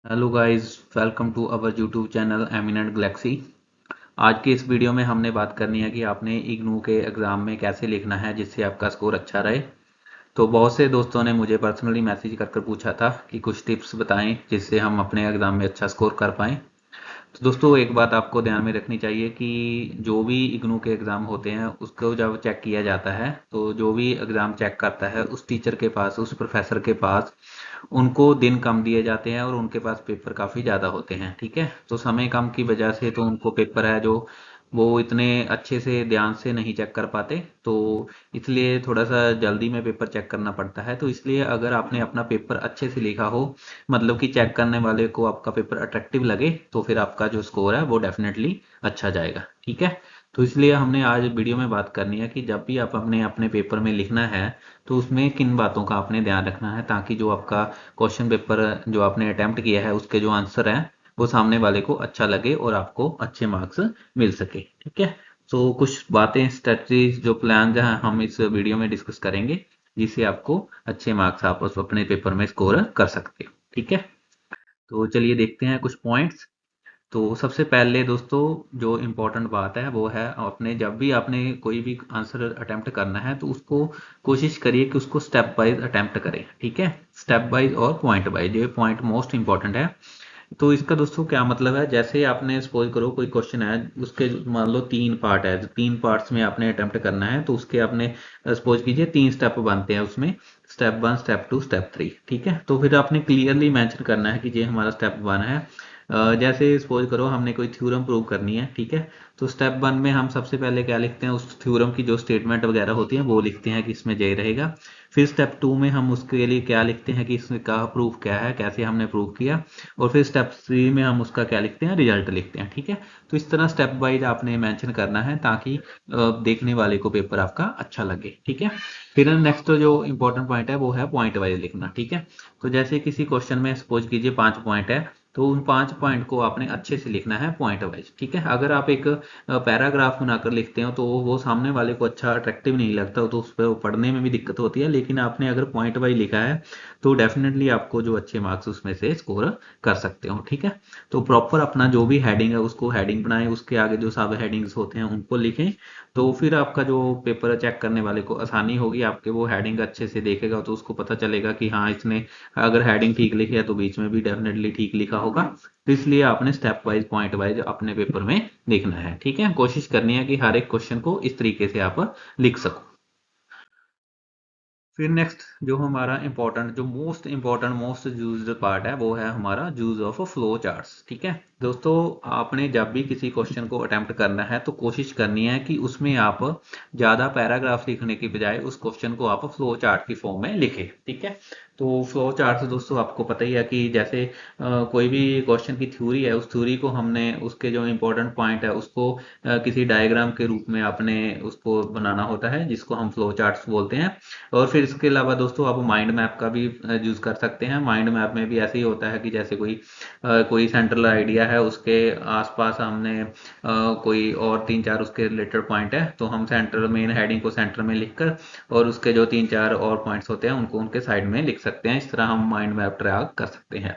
Hello guys, welcome to our YouTube channel eminent galaxy. आज की इस वीडियो में हमने बात करनी है कि आपने इग्नू के एग्ज़ाम में कैसे लिखना है जिससे आपका स्कोर अच्छा रहे। तो बहुत से दोस्तों ने मुझे पर्सनली मैसेज कर कर पूछा था कि कुछ टिप्स बताएं जिससे हम अपने एग्ज़ाम में अच्छा स्कोर कर पाएँ। तो दोस्तों, एक बात आपको ध्यान में रखनी चाहिए कि जो भी इग्नू के एग्ज़ाम होते हैं उसको जब चेक किया जाता है तो जो भी एग्ज़ाम चेक करता है उस टीचर के पास, उस प्रोफेसर के पास उनको दिन कम दिए जाते हैं और उनके पास पेपर काफ़ी ज़्यादा होते हैं। ठीक है, तो समय कम की वजह से तो उनको पेपर है जो वो इतने अच्छे से ध्यान से नहीं चेक कर पाते। तो इसलिए थोड़ा सा जल्दी में पेपर चेक करना पड़ता है। तो इसलिए अगर आपने अपना पेपर अच्छे से लिखा हो, मतलब कि चेक करने वाले को आपका पेपर अट्रैक्टिव लगे, तो फिर आपका जो स्कोर है वो डेफिनेटली अच्छा जाएगा। ठीक है, तो इसलिए हमने आज वीडियो में बात करनी है कि जब भी आप अपने अपने पेपर में लिखना है तो उसमें किन बातों का आपने ध्यान रखना है ताकि जो आपका क्वेश्चन पेपर जो आपने अटेम्प्ट किया है उसके जो आंसर हैं वो सामने वाले को अच्छा लगे और आपको अच्छे मार्क्स मिल सके। ठीक है, तो कुछ बातें, स्ट्रेटजीज, जो प्लान हैं हम इस वीडियो में डिस्कस करेंगे जिससे आपको अच्छे मार्क्स आप उस अपने पेपर में स्कोर कर सकते हो। ठीक है, तो चलिए देखते हैं कुछ पॉइंट्स। तो सबसे पहले दोस्तों, जो इम्पोर्टेंट बात है वो है, आपने जब भी आपने कोई भी आंसर अटेम्प्ट करना है तो उसको कोशिश करिए कि उसको स्टेप वाइज अटेम्प्ट करें। ठीक है, स्टेप वाइज और पॉइंट वाइज, ये पॉइंट मोस्ट इंपॉर्टेंट है। तो इसका दोस्तों क्या मतलब है, जैसे आपने सपोज करो कोई क्वेश्चन है, उसके मान लो 3 पार्ट है, तो 3 पार्ट्स में आपने अटेम्प्ट करना है तो उसके आपने सपोज कीजिए 3 स्टेप बनते हैं उसमें, स्टेप 1, स्टेप 2, स्टेप 3। ठीक है, तो फिर आपने क्लियरली मेंशन करना है कि ये हमारा स्टेप 1 है। जैसे सपोज करो हमने कोई थ्योरम प्रूव करनी है। ठीक है, तो स्टेप 1 में हम सबसे पहले क्या लिखते हैं, उस थ्योरम की जो स्टेटमेंट वगैरह होती है वो लिखते हैं कि इसमें ये रहेगा। फिर स्टेप 2 में हम उसके लिए क्या लिखते हैं कि इसका प्रूफ क्या है, कैसे हमने प्रूव किया। और फिर स्टेप 3 में हम उसका क्या लिखते हैं, रिजल्ट लिखते हैं। ठीक है, तो इस तरह स्टेप वाइज आपने मेंशन करना है ताकि देखने वाले को पेपर आपका अच्छा लगे। ठीक है, फिर नेक्स्ट जो इंपॉर्टेंट पॉइंट है वो है पॉइंट वाइज लिखना। ठीक है, तो जैसे किसी क्वेश्चन में सपोज कीजिए 5 पॉइंट है, तो उन 5 पॉइंट को आपने अच्छे से लिखना है पॉइंट वाइज। ठीक है, अगर आप एक पैराग्राफ बनाकर लिखते हो तो वो सामने वाले को अच्छा अट्रैक्टिव नहीं लगता, तो उस पर पढ़ने में भी दिक्कत होती है। लेकिन आपने अगर पॉइंट वाइज लिखा है तो डेफिनेटली आपको जो अच्छे मार्क्स उसमें से स्कोर कर सकते हो। ठीक है, तो प्रॉपर अपना जो भी हेडिंग है उसको हेडिंग बनाएं, उसके आगे जो सब हेडिंग्स होते हैं उनको लिखें। तो फिर आपका जो पेपर चेक करने वाले को आसानी होगी, आपके वो हेडिंग अच्छे से देखेगा तो उसको पता चलेगा कि हाँ, इसने अगर हेडिंग ठीक लिखी है तो बीच में भी डेफिनेटली ठीक लिखा होगा। तो इसलिए आपने स्टेप वाइज, पॉइंट वाइज अपने पेपर में लिखना है। ठीक है, कोशिश करनी है कि हर एक क्वेश्चन को इस तरीके से आप लिख सको। फिर नेक्स्ट जो हमारा इंपॉर्टेंट, जो most important, most used part है वो है हमारा यूज ऑफ फ्लो चार्ट्स। ठीक है दोस्तों, आपने जब भी किसी क्वेश्चन को अटेम्प्ट करना है तो कोशिश करनी है कि उसमें आप ज़्यादा पैराग्राफ लिखने की बजाय उस क्वेश्चन को आप फ्लो चार्ट की फॉर्म में लिखें। ठीक है, तो फ्लो चार्ट दोस्तों आपको पता ही है कि जैसे कोई भी क्वेश्चन की थ्योरी है, उस थ्योरी को हमने उसके जो इंपॉर्टेंट पॉइंट है उसको किसी डायग्राम के रूप में आपने उसको बनाना होता है जिसको हम फ्लो चार्ट्स बोलते हैं। और फिर इसके अलावा दोस्तों आप माइंड मैप का भी यूज कर सकते हैं। माइंड मैप में भी ऐसे ही होता है कि जैसे कोई सेंट्रल आइडिया है, उसके आसपास हमने कोई और 3-4 उसके रिलेटेड पॉइंट है, तो हम सेंट्रल मेन हेडिंग को सेंटर में लिखकर और उसके जो 3-4 और पॉइंट्स होते हैं उनको उनके साइड में लिख सकते हैं। इस तरह हम माइंड मैप ट्रैक कर सकते हैं।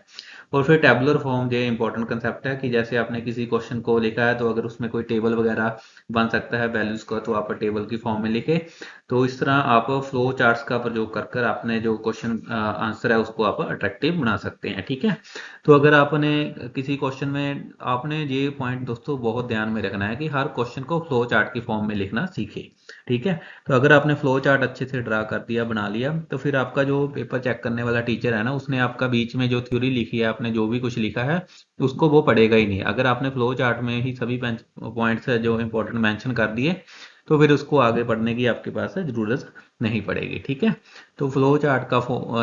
और फिर टेबुलर फॉर्म, ये इंपॉर्टेंट कंसेप्ट है कि जैसे आपने किसी क्वेश्चन को लिखा है तो अगर उसमें कोई टेबल वगैरह बन सकता है वैल्यूज का, तो आप टेबल की फॉर्म में लिखे। तो इस तरह आप फ्लो चार्ट्स का प्रयोग कर कर आपने जो क्वेश्चन आंसर है उसको आप अट्रैक्टिव बना सकते हैं। ठीक है, तो अगर आपने किसी क्वेश्चन में, आपने ये पॉइंट दोस्तों बहुत ध्यान में रखना है कि हर क्वेश्चन को फ्लो चार्ट की फॉर्म में लिखना सीखे। ठीक है, तो अगर आपने फ्लो चार्ट अच्छे से ड्रा कर दिया, बना लिया, तो फिर आपका जो पेपर चेक करने वाला टीचर है ना, उसने आपका बीच में जो थ्योरी लिखी है, आपने जो भी कुछ लिखा है उसको वो पढ़ेगा ही नहीं। अगर आपने फ्लो चार्ट में ही सभी पॉइंट्स जो इंपॉर्टेंट मेंशन कर दिए तो फिर उसको आगे पढ़ने की आपके पास ज़रूरत नहीं पड़ेगी। ठीक है, तो फ्लो चार्ट का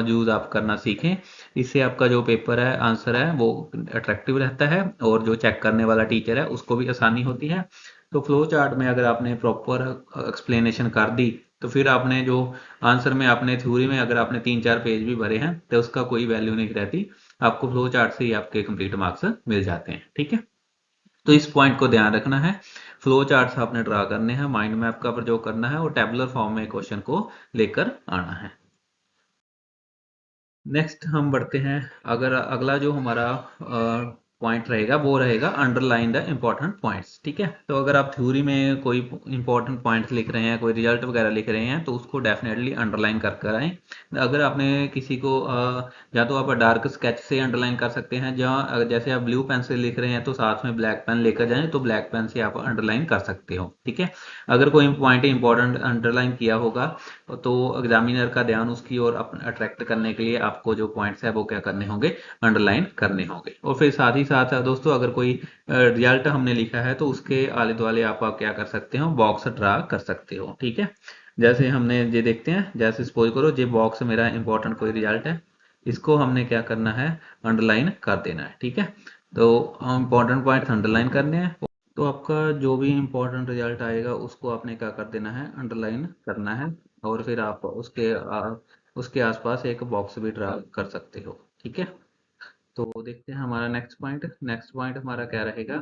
यूज़ आप करना सीखें। इससे आपका जो पेपर है, आंसर है, वो अट्रैक्टिव रहता है और जो चेक करने वाला टीचर है उसको भी आसानी होती है। तो फ्लो चार्ट में अगर आपने प्रॉपर एक्सप्लेनेशन कर दी तो फिर आपने जो आंसर में, आपने थ्योरी में अगर आपने 3-4 पेज भी भरे हैं तो उसका कोई वैल्यू नहीं रहती। आपको फ्लो चार्ट से ही आपके कंप्लीट मार्क्स मिल जाते हैं। ठीक है, तो इस पॉइंट को ध्यान रखना है। फ्लो चार्ट्स आपने ड्रा करने हैं, माइंड मैप का प्रयोग करना है और टेबुलर फॉर्म में क्वेश्चन को लेकर आना है। नेक्स्ट हम बढ़ते हैं। अगर अगला जो हमारा पॉइंट रहेगा वो रहेगा अंडरलाइन द इम्पोर्टेंट पॉइंट्स। ठीक है, तो अगर आप थ्योरी में कोई इंपॉर्टेंट पॉइंट्स लिख रहे हैं, कोई रिजल्ट वगैरह लिख रहे हैं, तो उसको डेफिनेटली अंडरलाइन कर कर आएँ। अगर आपने किसी को या तो आप डार्क स्केच से अंडरलाइन कर सकते हैं, जहाँ जैसे आप ब्लू पेन से लिख रहे हैं तो साथ में ब्लैक पेन लेकर जाएं, तो ब्लैक पेन से आप अंडरलाइन कर सकते हो। ठीक है, अगर कोई पॉइंट इंपॉर्टेंट अंडरलाइन किया होगा तो एग्जामिनर का ध्यान उसकी ओर अट्रैक्ट करने के लिए आपको जो पॉइंट्स है वो क्या करने होंगे, अंडरलाइन करने होंगे। और फिर साथ ही साथ दोस्तों, अगर कोई रिजल्ट हमने लिखा है तो उसके आले दुआले आप क्या कर सकते हो, बॉक्स ड्रा कर सकते हो। ठीक है, जैसे हमने ये देखते हैं, जैसे सपोज करो ये बॉक्स मेरा इंपॉर्टेंट कोई रिजल्ट है, इसको हमने क्या करना है, अंडरलाइन कर देना है। ठीक है, तो इंपॉर्टेंट पॉइंट्स अंडरलाइन करने हैं, तो आपका जो भी इम्पोर्टेंट रिजल्ट आएगा उसको आपने क्या कर देना है, अंडरलाइन करना है। और फिर आप उसके आसपास एक बॉक्स भी ड्रा कर सकते हो। ठीक है, तो देखते हैं हमारा नेक्स्ट पॉइंट। नेक्स्ट पॉइंट हमारा क्या रहेगा,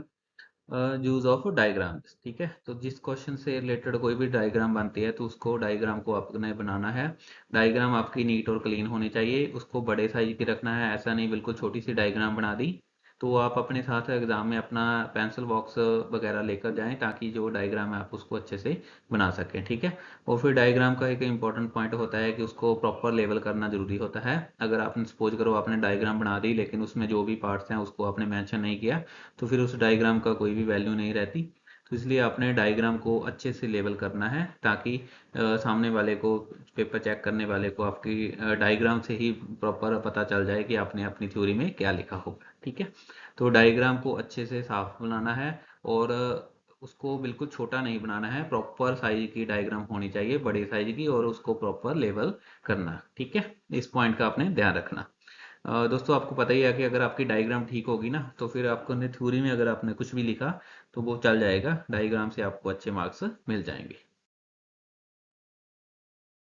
यूज ऑफ डायग्राम्स। ठीक है, तो जिस क्वेश्चन से रिलेटेड कोई भी डायग्राम बनती है तो उसको डायग्राम को आपने बनाना है। डायग्राम आपकी नीट और क्लीन होनी चाहिए, उसको बड़े साइज की रखना है, ऐसा नहीं बिल्कुल छोटी सी डायग्राम बना दी। तो आप अपने साथ एग्जाम में अपना पेंसिल बॉक्स वगैरह लेकर जाएं, ताकि जो डायग्राम है आप उसको अच्छे से बना सकें। ठीक है, और फिर डायग्राम का एक इंपॉर्टेंट पॉइंट होता है कि उसको प्रॉपर लेवल करना जरूरी होता है। अगर आपने सपोज करो आपने डायग्राम बना दी लेकिन उसमें जो भी पार्ट्स हैं उसको आपने मेंशन नहीं किया, तो फिर उस डायग्राम का कोई भी वैल्यू नहीं रहती। तो इसलिए आपने डायग्राम को अच्छे से लेबल करना है, ताकि सामने वाले को, पेपर चेक करने वाले को आपकी डायग्राम से ही प्रॉपर पता चल जाए कि आपने अपनी थ्योरी में क्या लिखा होगा। ठीक है, तो डायग्राम को अच्छे से साफ बनाना है, और उसको बिल्कुल छोटा नहीं बनाना है, प्रॉपर साइज की डायग्राम होनी चाहिए, बड़े साइज की, और उसको प्रॉपर लेवल करना। ठीक है, इस पॉइंट का आपने ध्यान रखना। दोस्तों, आपको पता ही है कि अगर आपकी डायग्राम ठीक होगी ना, तो फिर आपको ने थ्योरी में अगर आपने कुछ भी लिखा तो वो चल जाएगा, डायग्राम से आपको अच्छे मार्क्स मिल जाएंगे।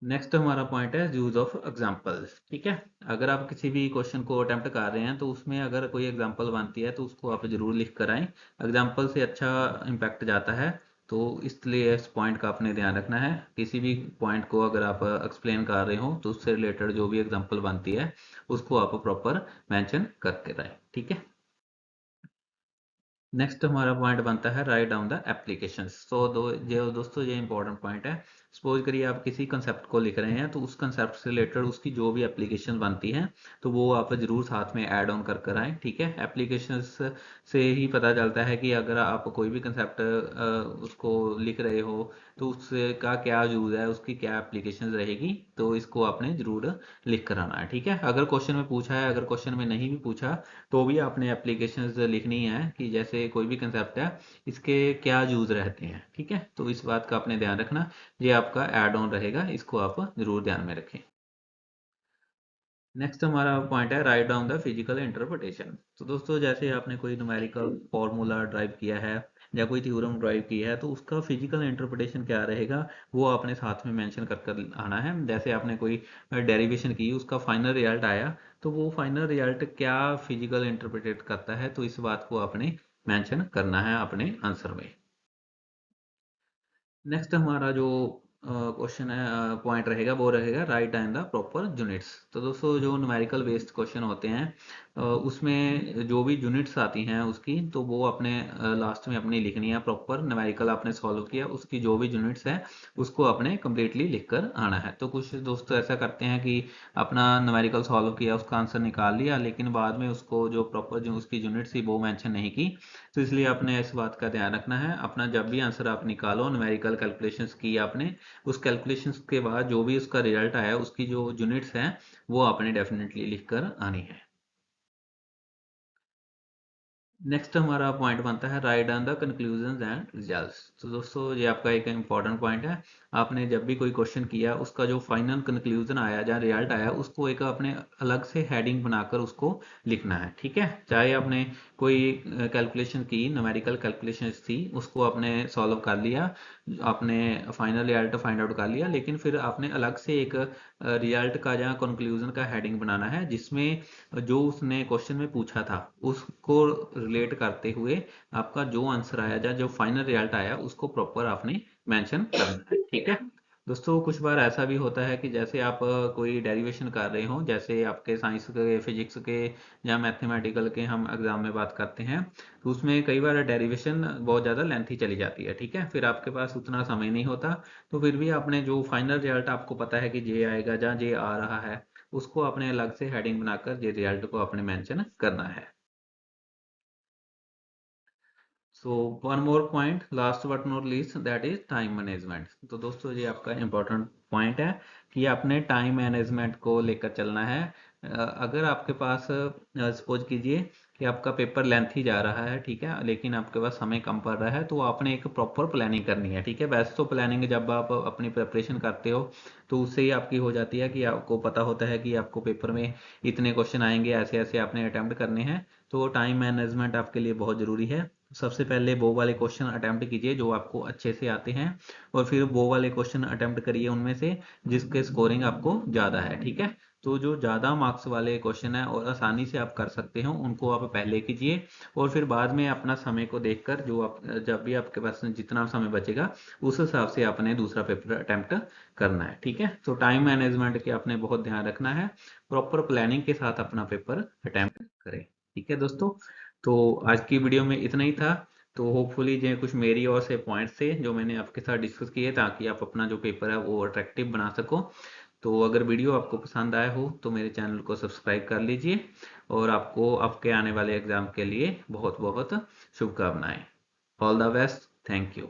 नेक्स्ट हमारा पॉइंट है यूज ऑफ एग्जांपल्स। ठीक है, अगर आप किसी भी क्वेश्चन को अटेम्प्ट कर रहे हैं तो उसमें अगर कोई एग्जांपल बनती है तो उसको आप जरूर लिख कर आएँ। एग्जांपल से अच्छा इम्पैक्ट जाता है, तो इसलिए इस पॉइंट का आपने ध्यान रखना है। किसी भी पॉइंट को अगर आप एक्सप्लेन कर रहे हो तो उससे रिलेटेड जो भी एग्जांपल बनती है उसको आप प्रॉपर मेंशन करके आए। ठीक है, नेक्स्ट हमारा पॉइंट बनता है राइट डाउन द एप्लीकेशंस। तो दोस्तों ये इंपॉर्टेंट पॉइंट है। सपोज करिए आप किसी कंसेप्ट को लिख रहे हैं, तो उस कंसेप्ट से रिलेटेड उसकी जो भी एप्लीकेशन बनती है तो वो आप जरूर साथ में ऐड ऑन कर कर आए। ठीक है, एप्लीकेशंस से ही पता चलता है कि अगर आप कोई भी कंसेप्ट उसको लिख रहे हो तो उसका क्या यूज़ है, उसकी क्या एप्लीकेशन रहेगी, तो इसको आपने जरूर लिख कर आना है। ठीक है, अगर क्वेश्चन में पूछा है, अगर क्वेश्चन में नहीं भी पूछा तो भी आपने एप्लीकेशंस लिखनी है कि जैसे कोई भी कंसेप्ट है इसके क्या यूज रहते हैं। ठीक है, तो इस बात का आपने ध्यान रखना, ये आपका एड ऑन रहेगा, इसको आप जरूर ध्यान में रखें। नेक्स्ट हमारा पॉइंट है write down the physical interpretation. तो दोस्तों, जैसे आपने कोई न्यूमेरिकल फॉर्मूला ड्राइव किया है या कोई थ्योरम ड्राइव किया है, तो उसका फिजिकल इंटरप्रिटेशन क्या रहेगा वो आपने साथ में मेंशन कर कर आना है। जैसे आपने कोई डेरिवेशन की, उसका फाइनल रिजल्ट आया, तो वो फाइनल रिजल्ट क्या फिजिकल इंटरप्रिटेट करता है, तो इस बात को आपने मेंशन करना है अपने आंसर में। नेक्स्ट हमारा जो क्वेश्चन है, पॉइंट रहेगा वो रहेगा right and the proper units. तो दोस्तों, जो न्यूमेरिकल बेस्ड क्वेश्चन होते हैं उसमें जो भी यूनिट्स आती हैं उसकी, तो वो अपने लास्ट में अपनी लिखनी है प्रॉपर। न्यूमेरिकल आपने सॉल्व किया, उसकी जो भी यूनिट्स है उसको आपने कंप्लीटली लिख कर आना है। तो कुछ दोस्त ऐसा करते हैं कि अपना न्यूमेरिकल सॉल्व किया, उसका आंसर निकाल लिया, लेकिन बाद में उसको जो प्रॉपर जो उसकी यूनिट्स थी वो मेंशन नहीं की। तो इसलिए आपने इस बात का ध्यान रखना है, अपना जब भी आंसर आप निकालो, न्यूमेरिकल कैलकुलेशंस की आपने, उस कैलकुलेशंस के बाद जो भी उसका रिजल्ट आया उसकी जो यूनिट्स हैं वो आपने डेफिनेटली लिख कर आनी है। नेक्स्ट हमारा पॉइंट बनता है right on the conclusion and results. तो दोस्तों, ये आपका एक इंपॉर्टेंट पॉइंट है। आपने जब भी कोई क्वेश्चन किया उसका जो फाइनल कंक्लूजन आया या रिजल्ट आया उसको एक अपने अलग से हेडिंग बनाकर उसको लिखना है। ठीक है, चाहे आपने कोई कैलकुलेशन की, न्यूमेरिकल कैलकुलेशन थी, उसको आपने सॉल्व कर लिया, आपने फाइनल रिजल्ट फाइंड आउट कर लिया, लेकिन फिर आपने अलग से एक रिजल्ट का या कंक्लूजन का हेडिंग बनाना है, जिसमें जो उसने क्वेश्चन में पूछा था उसको रिलेट करते हुए आपका जो आंसर आया या जो फाइनल रिजल्ट आया उसको प्रॉपर आपने मेंशन करना है। ठीक है, दोस्तों कुछ बार ऐसा भी होता है कि जैसे आप कोई डेरिवेशन कर रहे हो, जैसे आपके साइंस के, फिजिक्स के या मैथमेटिकल के हम एग्जाम में बात करते हैं, तो उसमें कई बार डेरिवेशन बहुत ज़्यादा लेंथी चली जाती है। ठीक है, फिर आपके पास उतना समय नहीं होता, तो फिर भी आपने जो फाइनल रिजल्ट आपको पता है कि जे आएगा या जे आ रहा है, उसको अपने अलग से हेडिंग बनाकर जे रिजल्ट को आपने मेंशन करना है। So one more point last but not least, that is time management. तो दोस्तों ये आपका इम्पोर्टेंट पॉइंट है कि आपने टाइम मैनेजमेंट को लेकर चलना है। अगर आपके पास सपोज कीजिए कि आपका पेपर लेंथ ही जा रहा है, ठीक है, लेकिन आपके पास समय कम पड़ रहा है, तो आपने एक प्रॉपर प्लानिंग करनी है। ठीक है, वैसे तो प्लानिंग जब आप अपनी प्रिपरेशन करते हो तो उससे ही आपकी हो जाती है कि आपको पता होता है कि आपको पेपर में इतने क्वेश्चन आएंगे, ऐसे ऐसे आपने अटेम्प्ट करने हैं। तो टाइम मैनेजमेंट आपके लिए बहुत ज़रूरी है। सबसे पहले वो वाले क्वेश्चन अटेम्प्ट कीजिए जो आपको अच्छे से आते हैं, और फिर वो वाले क्वेश्चन अटेम्प्ट करिए उनमें से जिसके स्कोरिंग आपको ज़्यादा है। ठीक है, तो जो ज़्यादा मार्क्स वाले क्वेश्चन है और आसानी से आप कर सकते हो, उनको आप पहले कीजिए, और फिर बाद में अपना समय को देखकर जो आप जब भी आपके पास जितना समय बचेगा उस हिसाब से आपने दूसरा पेपर अटेम्प्ट करना है। ठीक है, तो टाइम मैनेजमेंट के आपने बहुत ध्यान रखना है, प्रॉपर प्लानिंग के साथ अपना पेपर अटेम्प्ट करें। ठीक है दोस्तों, तो आज की वीडियो में इतना ही था। तो होपफुली जो कुछ मेरी ओर से पॉइंट्स थे जो मैंने आपके साथ डिस्कस किए, ताकि आप अपना जो पेपर है वो अट्रैक्टिव बना सको। तो अगर वीडियो आपको पसंद आया हो तो मेरे चैनल को सब्सक्राइब कर लीजिए, और आपको आपके आने वाले एग्जाम के लिए बहुत बहुत शुभकामनाएं। All the best, thank you.